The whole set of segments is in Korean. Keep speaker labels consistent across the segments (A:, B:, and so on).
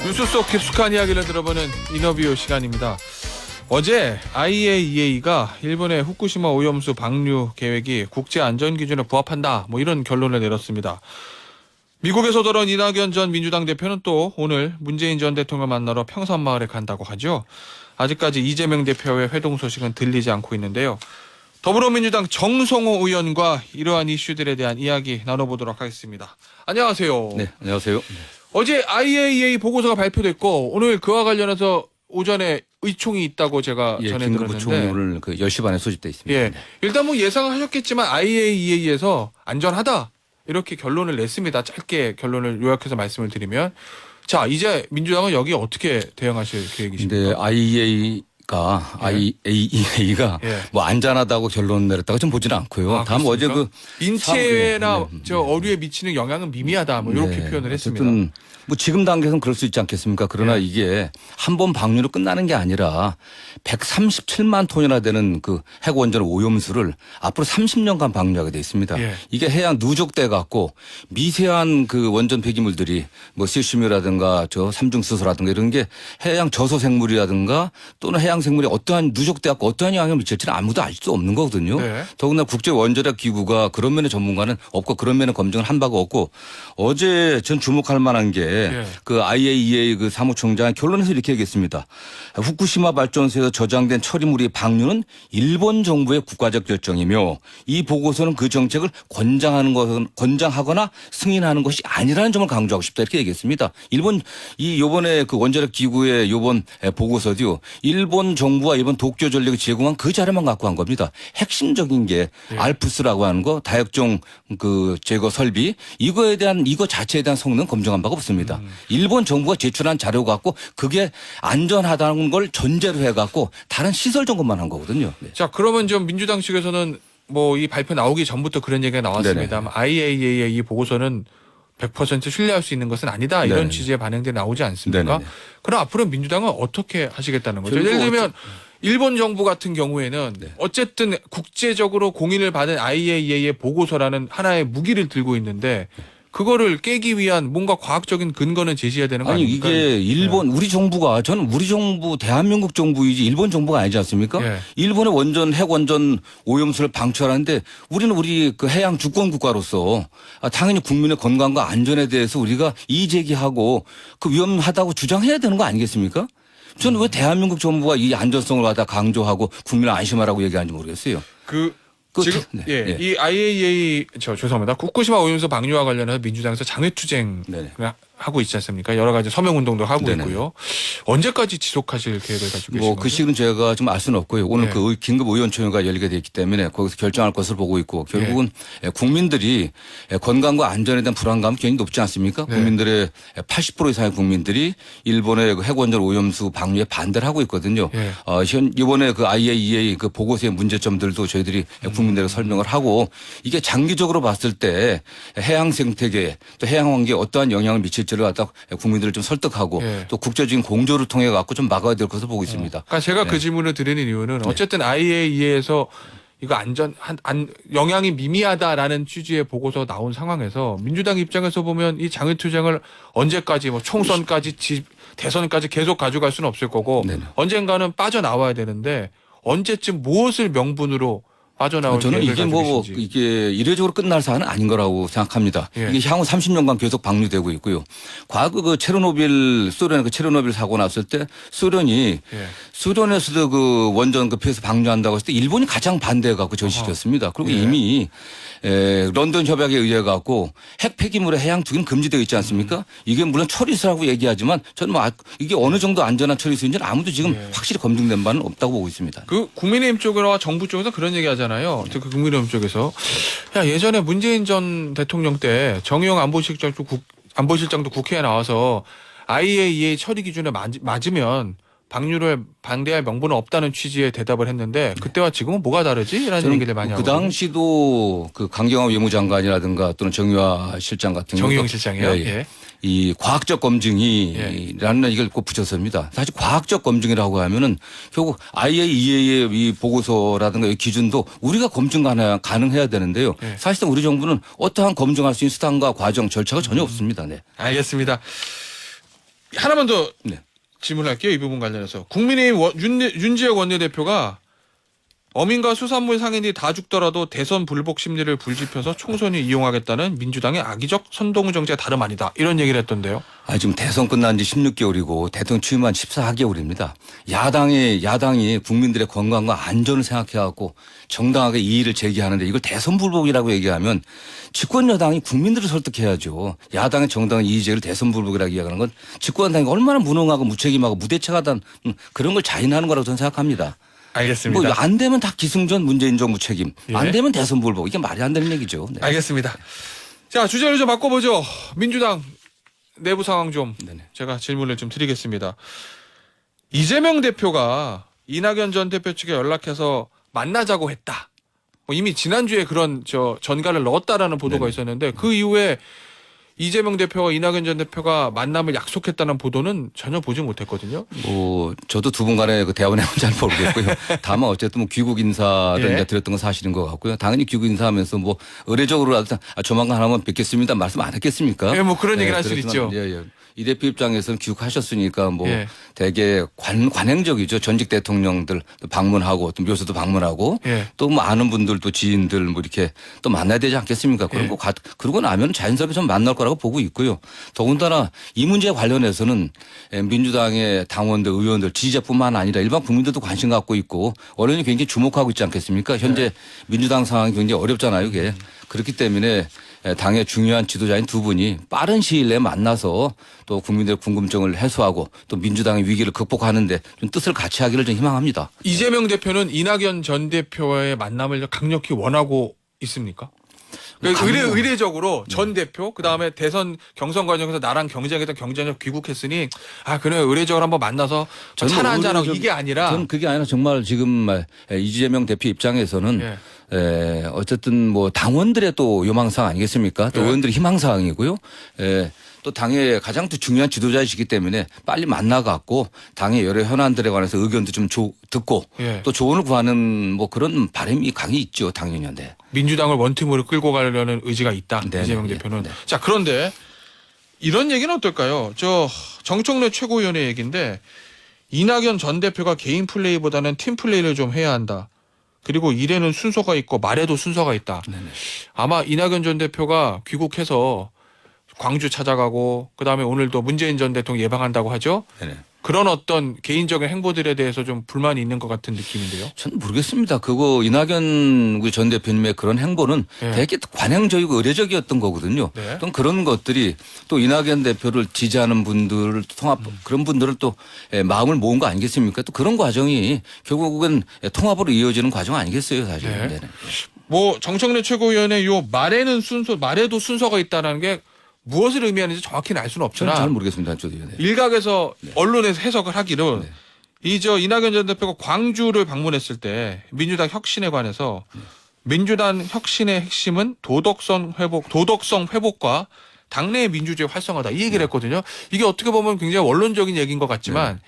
A: 뉴스 속 깊숙한 이야기를 들어보는 인터뷰 시간입니다. 어제 IAEA가 일본의 후쿠시마 오염수 방류 계획이 국제 안전 기준에 부합한다, 이런 결론을 내렸습니다. 미국에서 돌아온 이낙연 전 민주당 대표는 또 오늘 문재인 전 대통령 만나러 평산마을에 간다고 하죠. 아직까지 이재명 대표의 회동 소식은 들리지 않고 있는데요. 더불어민주당 정성호 의원과 이러한 이슈들에 대한 이야기 나눠보도록 하겠습니다. 안녕하세요.
B: 네, 안녕하세요.
A: 어제 IAEA 보고서가 발표됐고 오늘 그와 관련해서 오전에 의총이 있다고 제가 전해
B: 긴급 의총이
A: 들었는데,
B: 오늘 10시 반에 소집돼 있습니다.
A: 예,
B: 네.
A: 일단 예상하셨겠지만 IAEA에서 안전하다 이렇게 결론을 냈습니다. 짧게 결론을 요약해서 말씀을 드리면, 자, 이제 민주당은 여기 어떻게 대응하실 계획이십니까?
B: 근데 IAEA가
A: 예.
B: 안전하다고 결론 내렸다고 좀 보지는 않고요. 다만 어제
A: 인체나
B: 네.
A: 저 어류에 미치는 영향은 미미하다, 이렇게
B: 네,
A: 표현을 했습니다.
B: 어쨌든 지금 단계에서는 그럴 수 있지 않겠습니까? 그러나
A: 예.
B: 이게 한 번 방류로 끝나는 게 아니라 137만 톤이나 되는 그 핵원전 오염수를 앞으로 30년간 방류하게 돼 있습니다.
A: 예.
B: 이게 해양 누적돼 갖고 미세한 그 원전 폐기물들이 실시뮴이라든가 저 삼중수소라든가 이런 게 해양 저소 생물이라든가 또는 해양 생물이 어떠한 누적돼 갖고 어떠한 영향을 미칠지는 아무도 알 수 없는 거거든요.
A: 네.
B: 더군다나 국제 원자력 기구가 그런 면의 전문가는 없고 그런 면의 검증을 한 바가 없고, 어제 전 주목할 만한 게 그 IAEA 그 사무총장 결론에서 이렇게 얘기했습니다. 후쿠시마 발전소에서 저장된 처리물의 방류는 일본 정부의 국가적 결정이며 이 보고서는 그 정책을 권장하거나 승인하는 것이 아니라는 점을 강조하고 싶다, 이렇게 얘기했습니다. 요번에 그 원자력 기구의 요번 보고서도요, 일본 정부와 일본 도쿄 전력이 제공한 그 자료만 갖고 한 겁니다. 핵심적인 게 알프스라고 하는 거, 다역종 그 제거 설비, 이거 자체에 대한 성능 검증한 바가 없습니다. 일본 정부가 제출한 자료 갖고 그게 안전하다는 걸 전제로 해갖고 다른 시설 점검만 한 거거든요. 네.
A: 자, 그러면 좀 민주당 측에서는 이 발표 나오기 전부터 그런 얘기가 나왔습니다. IAEA의 이 보고서는 100% 신뢰할 수 있는 것은 아니다, 이런
B: 네네.
A: 취지의 반응들이 나오지 않습니까?
B: 네네네.
A: 그럼 앞으로 민주당은 어떻게 하시겠다는 거죠? 예를 들면 일본 정부 같은 경우에는 어쨌든 국제적으로 공인을 받은 IAEA의 보고서라는 하나의 무기를 들고 있는데 그거를 깨기 위한 뭔가 과학적인 근거는 제시해야 되는 거 아닙니까?
B: 이게 일본 우리 정부가, 저는 우리 정부 대한민국 정부이지 일본 정부가 아니지 않습니까?
A: 예.
B: 일본의 핵원전 오염수를 방출하는데 우리 그 해양 주권 국가로서 당연히 국민의 건강과 안전에 대해서 우리가 이의 제기하고 그 위험하다고 주장해야 되는 거 아니겠습니까? 저는 왜 대한민국 정부가 이 안전성을 갖다 강조하고 국민을 안심하라고 얘기하는지 모르겠어요.
A: 지금 이 IAEA 죄송합니다. 후쿠시마 오염수 방류와 관련해서 민주당에서 장외투쟁을 하고 있지 않습니까? 여러 가지 서명 운동도 하고 있고요. 언제까지 지속하실 계획을 가지고 계신가요?
B: 그 시기는 제가 좀 알 수는 없고요. 오늘 그 긴급 의원총회가 열리게 돼 있기 때문에 거기서 결정할 것을 보고 있고, 결국은 국민들이 건강과 안전에 대한 불안감이 굉장히 높지 않습니까? 국민들의 80% 이상의 국민들이 일본의 핵원전 오염수 방류에 반대를 하고 있거든요. 이번에 그 IAEA 그 보고서의 문제점들도 저희들이 국민들에게 설명을 하고, 이게 장기적으로 봤을 때 해양 생태계 또 해양 환경에 어떠한 영향을 미칠지를 갖다 국민들을 좀 설득하고 또 국제적인 공조를 통해 갖고 좀 막아야 될 것으로 보고 있습니다.
A: 그러니까 제가 그 질문을 드리는 이유는 어쨌든 IAEA에서 이거 영향이 미미하다라는 취지의 보고서 나온 상황에서 민주당 입장에서 보면 이 장외투쟁을 언제까지 총선까지 대선까지 계속 가져갈 수는 없을 거고 언젠가는 빠져나와야 되는데 언제쯤 무엇을 명분으로 빠져나올
B: 저는
A: 계획을 가지고 계신지.
B: 이게 이례적으로 끝날 사안은 아닌 거라고 생각합니다. 이게 향후 30년간 계속 방류되고 있고요. 과거 소련의 그 체르노빌 사고 났을 때 소련에서도 그 원전 그 폐수 방류한다고 했을 때 일본이 가장 반대해 갖고 전시켰습니다. 그리고 이미 런던 협약에 의해 갖고 핵 폐기물의 해양 투기는 금지되어 있지 않습니까? 이게 물론 처리수라고 얘기하지만 저는 이게 어느 정도 안전한 처리수인지는 아무도 지금 확실히 검증된 바는 없다고 보고 있습니다.
A: 그 국민의힘 쪽이나 정부 쪽에서 그런 얘기 하잖아요. 그 국민의힘 쪽에서 예전에 문재인 전 대통령 때 정의용 안보실장도 국회에 나와서 IAEA 처리 기준에 맞으면 방류를 반대할 명분은 없다는 취지의 대답을 했는데 그때와 지금은 뭐가 다르지? 라는 얘기를 많이 하고.
B: 그 당시도 그 강경화 외무장관이라든가 또는 정의화 실장 같은
A: 정의용 실장이요.
B: 이 과학적 검증이라는 이걸 꼭 붙였습니다. 사실 과학적 검증이라고 하면은 결국 IAEA의 이 보고서라든가 이 기준도 우리가 검증 가능해야 되는데요. 사실상 우리 정부는 어떠한 검증할 수 있는 수단과 과정 절차가 전혀 없습니다. 네.
A: 알겠습니다. 하나만 더
B: 네.
A: 질문할게요. 이 부분 관련해서 국민의힘 윤지혁 원내대표가 어민과 수산물 상인이 다 죽더라도 대선 불복 심리를 불지펴서 총선이 이용하겠다는 민주당의 악의적 선동 정책 다름 아니다. 이런 얘기를 했던데요.
B: 지금 대선 끝난 지 16개월이고 대통령 취임한 14개월입니다. 야당이 국민들의 건강과 안전을 생각해갖고 정당하게 이의를 제기하는데 이걸 대선 불복이라고 얘기하면 집권 여당이 국민들을 설득해야죠. 야당의 정당한 이의 제기를 대선 불복이라고 얘기하는 건 집권 여당이 얼마나 무능하고 무책임하고 무대책하다는 그런 걸 자인하는 거라고 저는 생각합니다.
A: 알겠습니다.
B: 뭐 안 되면 다 기승전 문재인 정부 책임.
A: 예.
B: 안 되면 대선 불복. 이게 말이 안 되는 얘기죠. 네.
A: 알겠습니다. 자, 주제를 좀 바꿔보죠. 민주당 내부 상황 좀
B: 네네.
A: 제가 질문을 좀 드리겠습니다. 이재명 대표가 이낙연 전 대표 측에 연락해서 만나자고 했다. 뭐 이미 지난주에 그런 전가를 넣었다라는 보도가
B: 네네.
A: 있었는데 그 이후에 이재명 대표와 이낙연 전 대표가 만남을 약속했다는 보도는 전혀 보지 못했거든요.
B: 저도 두 분 간의 그 대화 내용은 잘 모르겠고요. 다만 어쨌든 뭐 귀국 인사를
A: 예.
B: 이제 드렸던 건 사실인 것 같고요. 당연히 귀국 인사하면서 뭐 의례적으로라도 조만간 한번 뵙겠습니다 말씀 안 했겠습니까?
A: 예, 뭐 그런 얘기를 할 수
B: 그렇지만
A: 있죠.
B: 예. 이 대표 입장에서는 귀국하셨으니까 뭐
A: 예.
B: 되게 관행적이죠. 전직 대통령들 방문하고 또 묘소도 방문하고
A: 예.
B: 또 뭐 아는 분들 또 지인들 뭐 이렇게 또 만나야 되지 않겠습니까?
A: 예.
B: 그러고 나면 자연스럽게 좀 만날 거라고 보고 있고요. 더군다나 이 문제에 관련해서는 민주당의 당원들, 의원들, 지지자뿐만 아니라 일반 국민들도 관심 갖고 있고 언론이 굉장히 주목하고 있지 않겠습니까? 현재 민주당 상황이 굉장히 어렵잖아요. 이게. 그렇기 때문에 당의 중요한 지도자인 두 분이 빠른 시일 내에 만나서 또 국민들의 궁금증을 해소하고 또 민주당의 위기를 극복하는데 좀 뜻을 같이 하기를 좀 희망합니다.
A: 이재명 대표는 이낙연 전 대표와의 만남을 강력히 원하고 있습니까? 의례적으로 전 대표 그다음에 대선 경선 과정에서 나랑 경쟁했던 경쟁력 귀국했으니 그래 의례적으로 한번 만나서 차나 한잔하고 이게 아니라
B: 저는 그게 아니라 정말 지금 이재명 대표 입장에서는 어쨌든 뭐 당원들의 또 요망사항 아니겠습니까? 또 의원들의 희망사항이고요. 또 당의 가장 또 중요한 지도자이시기 때문에 빨리 만나갖고 당의 여러 현안들에 관해서 의견도 좀 듣고 또 조언을 구하는 뭐 그런 바람이 강히 있죠. 당연히. 네.
A: 민주당을 원팀으로 끌고 가려는 의지가 있다.
B: 네네.
A: 이재명 대표는.
B: 네.
A: 자, 그런데 이런 얘기는 어떨까요? 정청래 최고위원의 얘기인데 이낙연 전 대표가 개인 플레이보다는 팀 플레이를 좀 해야 한다. 그리고 일에는 순서가 있고 말에도 순서가 있다.
B: 네네.
A: 아마 이낙연 전 대표가 귀국해서 광주 찾아가고 그다음에 오늘도 문재인 전 대통령 예방한다고 하죠.
B: 네네.
A: 그런 어떤 개인적인 행보들에 대해서 좀 불만이 있는 것 같은 느낌인데요.
B: 저는 모르겠습니다. 그거 이낙연 우리 전 대표님의 그런 행보는 되게 관행적이고 의례적이었던 거거든요.
A: 네.
B: 또 그런 것들이 또 이낙연 대표를 지지하는 분들 통합 그런 분들을 또 마음을 모은 거 아니겠습니까? 또 그런 과정이 결국은 통합으로 이어지는 과정 아니겠어요, 사실.
A: 네.
B: 네네.
A: 뭐 정청래 최고위원의 요 말에도 순서가 있다는 게 무엇을 의미하는지 정확히는 알 수는
B: 저는
A: 없지만
B: 잘 모르겠습니다. 저도. 네.
A: 일각에서 언론에서 해석을 하기로
B: 네.
A: 이낙연 전 대표가 광주를 방문했을 때 민주당 혁신에 관해서 민주당 혁신의 핵심은 도덕성 회복과 당내 민주주의 활성화다 이 얘기를 했거든요. 이게 어떻게 보면 굉장히 원론적인 얘기인 것 같지만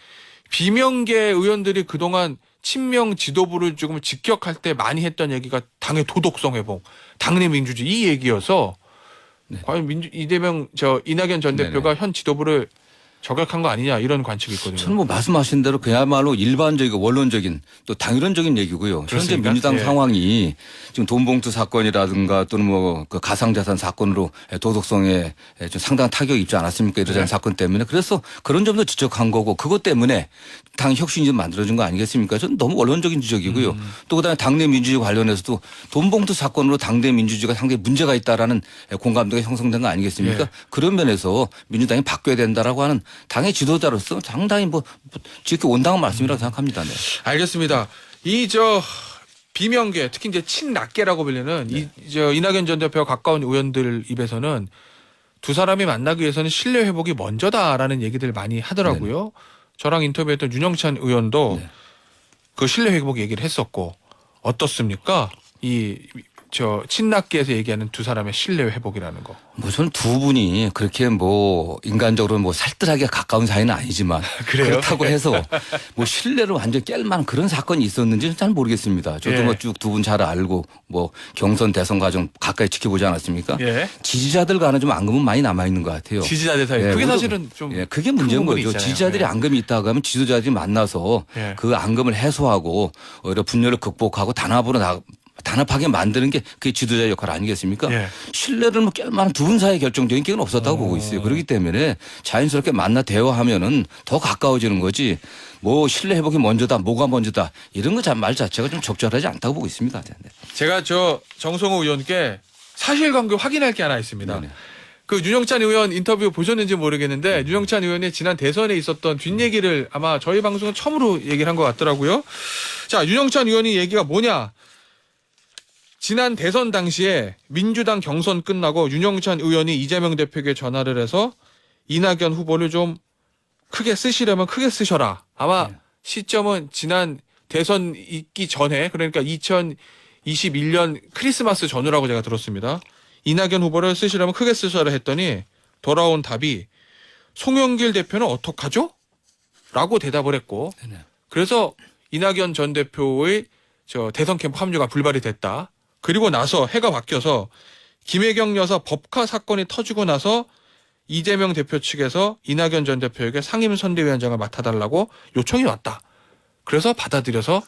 A: 비명계 의원들이 그동안 친명 지도부를 조금 직격할 때 많이 했던 얘기가 당의 도덕성 회복, 당내 민주주의 이 얘기여서 과연 이낙연 전 대표가 현 지도부를 저격한 거 아니냐 이런 관측이 있거든요.
B: 저는 뭐 말씀하신 대로 그야말로 일반적이고 원론적인 또 당위론적인 얘기고요. 현재
A: 그렇습니까?
B: 민주당 상황이 지금 돈봉투 사건이라든가 또는 뭐 그 가상자산 사건으로 도덕성에 좀 상당한 타격이 있지 않았습니까? 이러한 사건 때문에. 그래서 그런 점도 지적한 거고 그것 때문에 당 혁신이 좀 만들어진 거 아니겠습니까? 저는 너무 원론적인 지적이고요. 또 그다음에 당내 민주주의 관련해서도 돈봉투 사건으로 당내 민주주의가 상당히 문제가 있다라는 공감대가 형성된 거 아니겠습니까? 그런 면에서 민주당이 바뀌어야 된다라고 하는 당의 지도자로서 상당히 지금 온당한 말씀이라고 생각합니다. 네.
A: 알겠습니다. 비명계 특히 이제 친낙계라고 불리는 이낙연 전 대표와 가까운 의원들 입에서는 두 사람이 만나기 위해서는 신뢰 회복이 먼저다라는 얘기들 많이 하더라고요. 네네. 저랑 인터뷰했던 윤영찬 의원도 그 신뢰 회복 얘기를 했었고 어떻습니까? 이 저 친낙계에서 얘기하는 두 사람의 신뢰 회복이라는 거.
B: 뭐 저는 두 분이 그렇게 뭐 인간적으로 뭐 살뜰하게 가까운 사이는 아니지만
A: 그래요?
B: 그렇다고 해서 뭐 신뢰를 완전 깰 만한 그런 사건이 있었는지는 잘 모르겠습니다. 저도
A: 예.
B: 뭐 쭉 두 분 잘 알고 뭐 경선 대선 과정 가까이 지켜보지 않았습니까?
A: 예.
B: 지지자들 간에 좀 앙금은 많이 남아 있는 것 같아요.
A: 지지자들 사이.
B: 예,
A: 그게
B: 우리도-
A: 사실은 좀
B: 예, 그게 문제인
A: 부분이
B: 거죠.
A: 있잖아요.
B: 지지자들이
A: 예.
B: 앙금이 있다고 하면 지도자들이 만나서
A: 예.
B: 그 앙금을 해소하고 오히려 분열을 극복하고 단합하게 만드는 게 그게 지도자의 역할 아니겠습니까?
A: 예.
B: 신뢰를 뭐 깰 만한 두 분 사이의 결정적인 기회는 없었다고 보고 있어요. 그렇기 때문에 자연스럽게 만나 대화하면은 더 가까워지는 거지. 뭐 신뢰 회복이 먼저다, 뭐가 먼저다 이런 거 말 자체가 좀 적절하지 않다고 보고 있습니다. 네.
A: 제가 저 정성호 의원께 사실관계 확인할 게 하나 있습니다.
B: 네네.
A: 그 윤영찬 의원 인터뷰 보셨는지 모르겠는데 윤영찬 의원이 지난 대선에 있었던 뒷얘기를 아마 저희 방송은 처음으로 얘기를 한 것 같더라고요. 자, 윤영찬 의원이 얘기가 뭐냐. 지난 대선 당시에 민주당 경선 끝나고 윤영찬 의원이 이재명 대표에게 전화를 해서 이낙연 후보를 좀 크게 쓰시려면 크게 쓰셔라. 아마
B: 네.
A: 시점은 지난 대선 있기 전에 그러니까 2021년 크리스마스 전후라고 제가 들었습니다. 이낙연 후보를 쓰시려면 크게 쓰셔라 했더니 돌아온 답이 송영길 대표는 어떡하죠? 라고 대답을 했고
B: 네네.
A: 그래서 이낙연 전 대표의 저 대선 캠프 합류가 불발이 됐다. 그리고 나서 해가 바뀌어서 김혜경 여사 법카 사건이 터지고 나서 이재명 대표 측에서 이낙연 전 대표에게 상임선대위원장을 맡아달라고 요청이 왔다. 그래서 받아들여서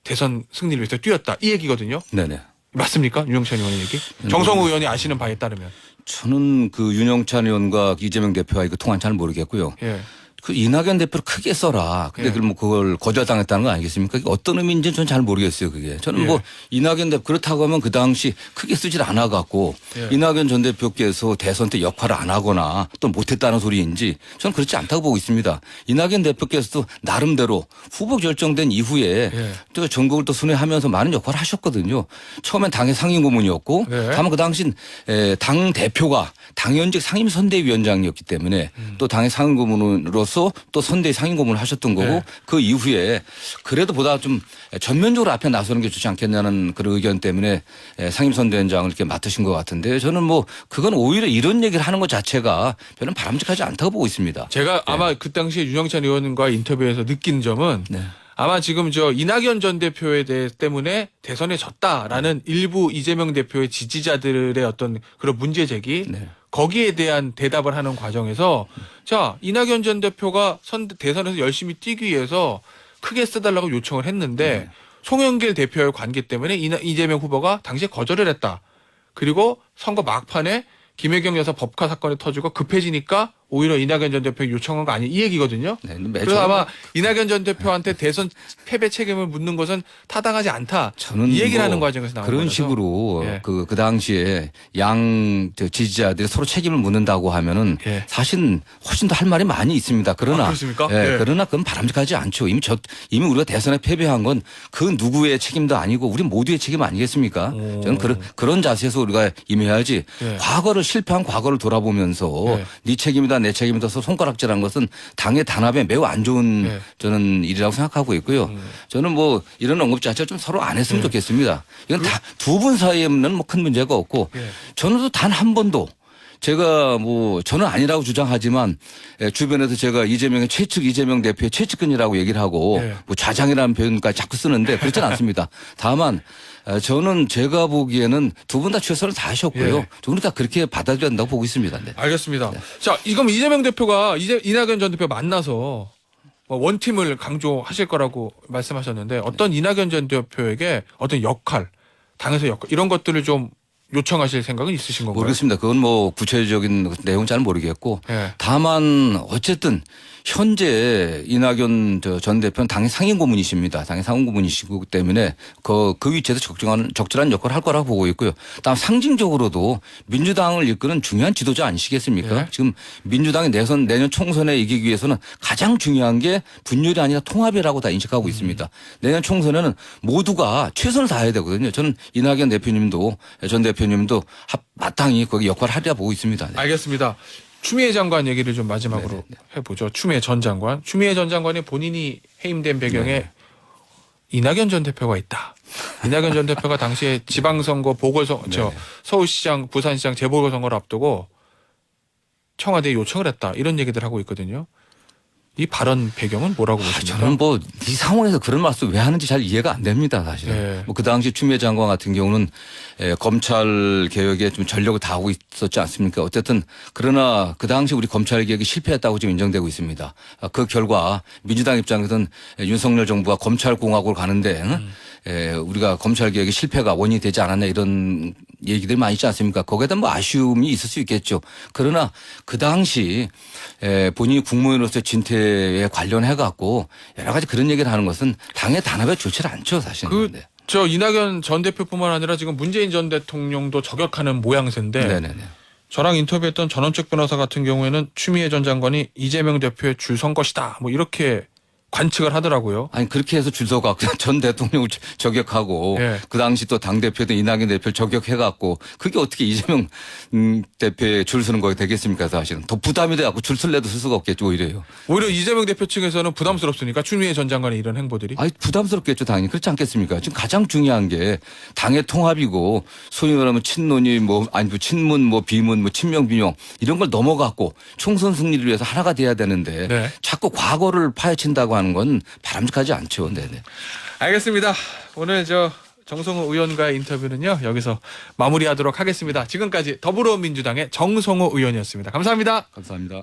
A: 대선 승리를 위해서 뛰었다. 이 얘기거든요.
B: 네네.
A: 맞습니까? 윤영찬 의원의 얘기? 정성호 의원이 아시는 바에 따르면.
B: 저는 그 윤영찬 의원과 이재명 대표와 이거 통한 잘 모르겠고요.
A: 예.
B: 그 이낙연 대표를 크게 써라. 근데
A: 예.
B: 그걸 뭐 그걸 거절당했다는 거 아니겠습니까? 그게 어떤 의미인지는 저는 잘 모르겠어요. 그게 저는
A: 예.
B: 뭐 이낙연 대표 그렇다고 하면 그 당시 크게 쓰질 않아 갖고
A: 예.
B: 이낙연 전 대표께서 대선 때 역할을 안 하거나 또 못했다는 소리인지 저는 그렇지 않다고 보고 있습니다. 이낙연 대표께서도 나름대로 후보 결정된 이후에
A: 예.
B: 또 전국을 또 순회하면서 많은 역할을 하셨거든요. 처음엔 당의 상임고문이었고
A: 네.
B: 다만 그 당시 당 대표가 당연직 상임선대위원장이었기 때문에 또 당의 상임고문으로서 또 선대위 상임고문을 하셨던 거고
A: 네.
B: 그 이후에 그래도 보다 좀 전면적으로 앞에 나서는 게 좋지 않겠냐는 그런 의견 때문에 상임선대위원장을 이렇게 맡으신 것 같은데 저는 뭐 그건 오히려 이런 얘기를 하는 것 자체가 별로 바람직하지 않다고 보고 있습니다.
A: 제가 아마 그 당시에 윤영찬 의원과 인터뷰에서 느낀 점은
B: 네.
A: 아마 지금 저 이낙연 전 대표에 대해 때문에 대선에 졌다라는 일부 이재명 대표의 지지자들의 어떤 그런 문제 제기
B: 네.
A: 거기에 대한 대답을 하는 과정에서 자 이낙연 전 대표가 대선에서 열심히 뛰기 위해서 크게 써달라고 요청을 했는데 송영길 대표의 관계 때문에 이재명 후보가 당시에 거절을 했다. 그리고 선거 막판에 김혜경 여사 법카 사건이 터지고 급해지니까 오히려 이낙연 전 대표가 요청한 거 아니에요. 이 얘기거든요.
B: 네,
A: 그래서 아마 이낙연 전 대표한테 대선 패배 책임을 묻는 것은 타당하지 않다.
B: 저는
A: 이 얘기를
B: 뭐
A: 하는 과정에서 나온
B: 그런
A: 거라서.
B: 식으로
A: 예.
B: 그 당시에 저 지지자들이 서로 책임을 묻는다고 하면은
A: 예.
B: 사실 훨씬 더 할 말이 많이 있습니다. 그러나
A: 아, 그렇습니까?
B: 예,
A: 예.
B: 그러나 그건 바람직하지 않죠. 이미 우리가 대선에 패배한 건 그 누구의 책임도 아니고 우리 모두의 책임 아니겠습니까?
A: 오.
B: 저는 그런 자세에서 우리가 임해야지
A: 예.
B: 과거를 실패한 과거를 돌아보면서
A: 예.
B: 네 책임이다 내 책임이다 서로 손가락질하는 것은 당의 단합에 매우 안 좋은
A: 예.
B: 저는 일이라고 생각하고 있고요. 저는 뭐 이런 언급 자체를 좀 서로 안 했으면
A: 예.
B: 좋겠습니다. 이건 다 두 분 사이에는 뭐 큰 문제가 없고
A: 예.
B: 저는 또 단 한 번도 제가 뭐 저는 아니라고 주장하지만 주변에서 제가 이재명의 최측 이재명 대표의 최측근이라고 얘기를 하고
A: 예.
B: 뭐 좌장이라는 표현까지 자꾸 쓰는데 그렇지는 않습니다. 다만 저는 제가 보기에는 두 분 다 최선을 다하셨고요.
A: 예.
B: 저는 다 그렇게 받아들여야 된다고 보고 있습니다. 네.
A: 알겠습니다. 자, 이건 이재명 대표가 이낙연 전 대표 만나서 뭐 원팀을 강조하실 거라고 말씀하셨는데 어떤 이낙연 전 대표에게 어떤 역할, 당에서 역할 이런 것들을 좀 요청하실 생각은 있으신 건가요?
B: 모르겠습니다. 그건 뭐 구체적인 내용은 잘 모르겠고
A: 예.
B: 다만 어쨌든 현재 이낙연 전 대표는 당의 상임고문이십니다. 당의 상임고문이시기 때문에 그 위치에서 적절한 역할을 할 거라고 보고 있고요. 다음 상징적으로도 민주당을 이끄는 중요한 지도자 아니시겠습니까?
A: 예.
B: 지금 민주당이 내년 총선에 이기기 위해서는 가장 중요한 게 분열이 아니라 통합이라고 다 인식하고 있습니다. 내년 총선에는 모두가 최선을 다해야 되거든요. 저는 이낙연 대표님도 전 대표님도 마땅히 거기 역할을 하리라 보고 있습니다. 네.
A: 알겠습니다. 추미애 장관 얘기를 좀 마지막으로 해보죠. 추미애 전 장관. 추미애 전 장관이 본인이 해임된 배경에 이낙연 전 대표가 있다. 이낙연 전 대표가 당시에 지방선거 보궐선거,
B: 네.
A: 서울시장, 부산시장 재보궐선거를 앞두고 청와대에 요청을 했다. 이런 얘기들 하고 있거든요. 이 발언 배경은 뭐라고 보십니까?
B: 저는 뭐 이 상황에서 그런 말씀 왜 하는지 잘 이해가 안 됩니다, 사실은.
A: 네.
B: 뭐 그 당시 추미애 장관 같은 경우는 검찰 개혁에 좀 전력을 다하고 있었지 않습니까? 어쨌든 그러나 그 당시 우리 검찰 개혁이 실패했다고 지금 인정되고 있습니다. 그 결과 민주당 입장에서는 윤석열 정부가 검찰 공화국으로 가는데 우리가 검찰 개혁의 실패가 원인이 되지 않았냐 이런 얘기들이 많이 있지 않습니까? 거기에 대한 뭐 아쉬움이 있을 수 있겠죠. 그러나 그 당시 본인이 국무위원으로서 진퇴에 관련해 갖고 여러 가지 그런 얘기를 하는 것은 당의 단합에 좋지 않죠, 사실은. 네.
A: 이낙연 전 대표뿐만 아니라 지금 문재인 전 대통령도 저격하는 모양새인데
B: 네네네.
A: 저랑 인터뷰했던 전원책 변호사 같은 경우에는 추미애 전 장관이 이재명 대표의 줄 선 것이다. 뭐 이렇게 관측을 하더라고요.
B: 아니 그렇게 해서 줄 서가 전 대통령을 저격하고
A: 예.
B: 그 당시 또 당대표든 이낙연 대표를 저격해갖고 그게 어떻게 이재명 대표에 줄 서는 거 되겠습니까 사실은. 더 부담이 돼갖고 줄 설래도 쓸 수가 없겠죠 오히려요.
A: 오히려 이재명 대표 측에서는 부담스럽습니까? 추미애 전 장관의 이런 행보들이?
B: 아니 부담스럽겠죠 당연히. 그렇지 않겠습니까? 지금 가장 중요한 게 당의 통합이고 소위 말하면 친논이 뭐 아니 뭐 친문 뭐 비문 뭐 친명 비명 이런 걸 넘어갔고 총선 승리를 위해서 하나가 돼야 되는데
A: 네.
B: 자꾸 과거를 파헤친다고 하는 건 바람직하지 않죠. 네네.
A: 알겠습니다. 오늘 정성호 의원과의 인터뷰는요. 여기서 마무리하도록 하겠습니다. 지금까지 더불어민주당의 정성호 의원이었습니다. 감사합니다.
B: 감사합니다.